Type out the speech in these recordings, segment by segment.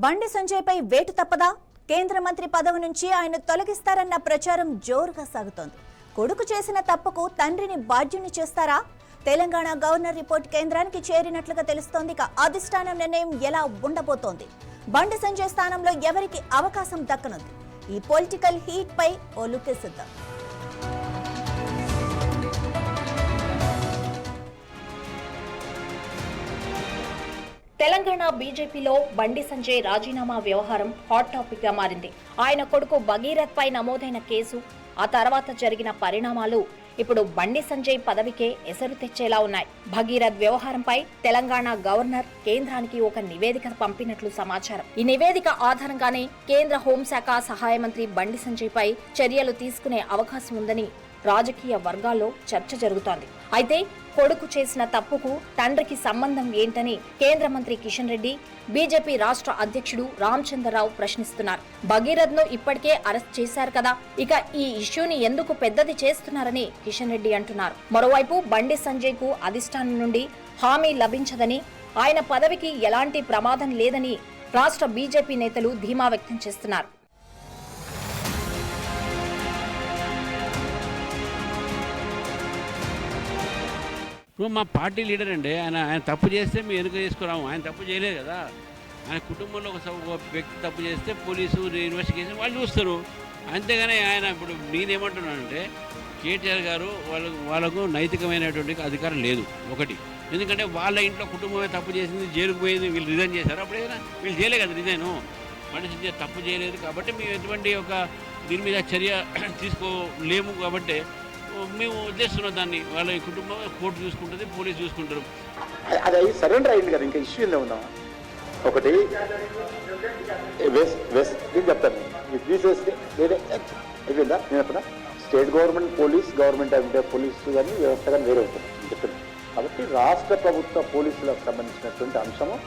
బండి సంజయ్పై వేటు తప్పదా? కేంద్ర మంత్రి పదవి నుంచి ఆయన తొలగిస్తారన్న ప్రచారం జోరుగా సాగుతోంది. కొడుకు చేసిన తప్పుకు తండ్రిని బాధ్యుని చేస్తారా? తెలంగాణ గవర్నర్ రిపోర్ట్ కేంద్రానికి చేరినట్లుగా తెలుస్తోంది. అధిష్టానం నిర్ణయం ఎలా ఉండబోతోంది? బండి సంజయ్ స్థానంలో ఎవరికి అవకాశం దక్కనుంది? ఈ పొలిటికల్ హీట్ పై ఓ లుక్కేసిద్దాం. తెలంగాణ బీజేపీలో బండి సంజయ్ రాజీనామా వ్యవహారం హాట్ టాపిక్ గా మారింది. ఆయన కొడుకు భగీరథ్ పై నమోదైన కేసు, ఆ తర్వాత జరిగిన పరిణామాలు ఇప్పుడు బండి సంజయ్ పదవికే ఎసరు తెచ్చేలా ఉన్నాయి. భగీరథ్ వ్యవహారంపై తెలంగాణ గవర్నర్ కేంద్రానికి ఒక నివేదిక పంపినట్లు సమాచారం. ఈ నివేదిక ఆధారంగానే కేంద్ర హోంశాఖ సహాయ మంత్రి బండి సంజయ్ పై చర్యలు తీసుకునే అవకాశం ఉందని రాజకీయ వర్గాల్లో చర్చ జరుగుతోంది. అయితే కొడుకు చేసిన తప్పుకు తండ్రికి సంబంధం ఏంటని కేంద్ర మంత్రి కిషన్ రెడ్డి, బీజేపీ రాష్ట్ర అధ్యక్షుడు రామచంద్రరావు ప్రశ్నిస్తున్నారు. భగీరథ్ ను ఇప్పటికే అరెస్ట్ చేశారు కదా, ఇక ఈ ఇష్యూని ఎందుకు పెద్దది చేస్తున్నారని కిషన్ రెడ్డి అంటున్నారు. మరోవైపు బండి సంజయ్ కు అధిష్టానం నుండి హామీ లభించదని, ఆయన పదవికి ఎలాంటి ప్రమాదం లేదని రాష్ట్ర బీజేపీ నేతలు ధీమా వ్యక్తం చేస్తున్నారు. ఇప్పుడు మా పార్టీ లీడర్ అండి, ఆయన తప్పు చేస్తే మేము ఎందుకు చేసుకురాము? ఆయన తప్పు చేయలేదు కదా. ఆయన కుటుంబంలో ఒక వ్యక్తి తప్పు చేస్తే పోలీసు ఇన్వెస్టిగేషన్ వాళ్ళు చూస్తారు, అంతేగాని ఆయన ఇప్పుడు నేనేమంటున్నానంటే కేటీఆర్ గారు వాళ్ళకు నైతికమైనటువంటి అధికారం లేదు ఒకటి. ఎందుకంటే వాళ్ళ ఇంట్లో కుటుంబమే తప్పు చేసింది, జైలుకు పోయింది, వీళ్ళు రిజైన్ చేశారు. అప్పుడు ఏదైనా వీళ్ళు చేయలేదు కదా రిజైను. మనిషి తప్పు చేయలేదు కాబట్టి మేము ఎటువంటి ఒక దీని మీద చర్య తీసుకోలేము కాబట్టి మేము వదిలేస్తున్నాం దాన్ని. వాళ్ళ కుటుంబం కోర్టు చూసుకుంటుంది, పోలీసు చూసుకుంటారు. అది సరెండర్ అయింది కదా, ఇంకా ఇష్యూ ఏదో ఉందా? ఒకటి చెప్తాను అయిపోయిందా? నేను చెప్పిన స్టేట్ గవర్నమెంట్ గవర్నమెంట్ అంటే పోలీసు కానీ వ్యవస్థ కానీ వేరే అవుతుంది చెప్తాను. కాబట్టి రాష్ట్ర ప్రభుత్వ పోలీసులకు సంబంధించినటువంటి అంశము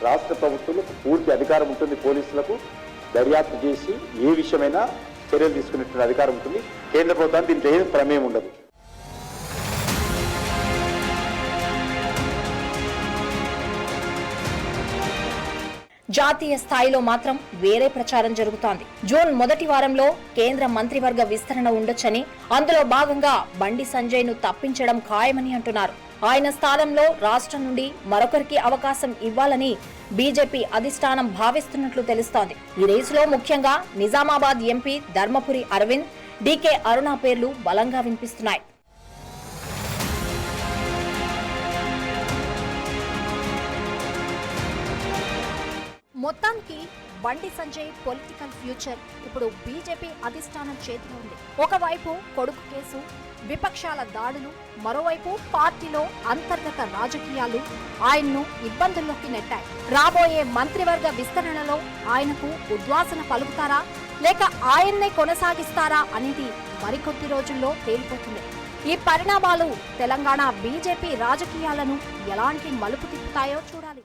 రాష్ట్ర ప్రభుత్వంలో పూర్తి అధికారం ఉంటుంది. పోలీసులకు దర్యాప్తు చేసి ఏ విషయమైనా చర్యలు తీసుకునేటువంటి అధికారం ఉంటుంది. కేంద్ర ప్రభుత్వానికి దీంట్లో ఏం ప్రమేయం ఉండదు. జాతీయ స్థాయిలో మాత్రం వేరే ప్రచారం జరుగుతోంది. జూన్ మొదటి వారంలో కేంద్ర మంత్రివర్గ విస్తరణ ఉండొచ్చని, అందులో భాగంగా బండి సంజయ్ ను తప్పించడం ఖాయమని అంటున్నారు. ఆయన స్థానంలో రాష్ట్రం నుండి మరొకరికి అవకాశం ఇవ్వాలని బీజేపీ అధిష్టానం భావిస్తున్నట్లు తెలుస్తోంది. ఈ రేసులో ముఖ్యంగా నిజామాబాద్ ఎంపీ ధర్మపురి అరవింద్, డీకే అరుణ పేర్లు బలంగా వినిపిస్తున్నాయి. మొత్తానికి బండి సంజయ్ పొలిటికల్ ఫ్యూచర్ ఇప్పుడు బీజేపీ అధిష్టానం చేతిలో ఉంది. ఒకవైపు కొడుకు కేసు, విపక్షాల దాడులు, మరోవైపు పార్టీలో అంతర్గత రాజకీయాలు ఆయన్ను ఇబ్బందుల్లోకి నెట్టాయి. రాబోయే మంత్రివర్గ విస్తరణలో ఆయనకు ఉద్వాసన పలుకుతారా లేక ఆయన్నే కొనసాగిస్తారా అనేది మరికొద్ది రోజుల్లో తేలిపోతుంది. ఈ పరిణామాలు తెలంగాణ బీజేపీ రాజకీయాలను ఎలాంటి మలుపు తిప్పుతాయో చూడాలి.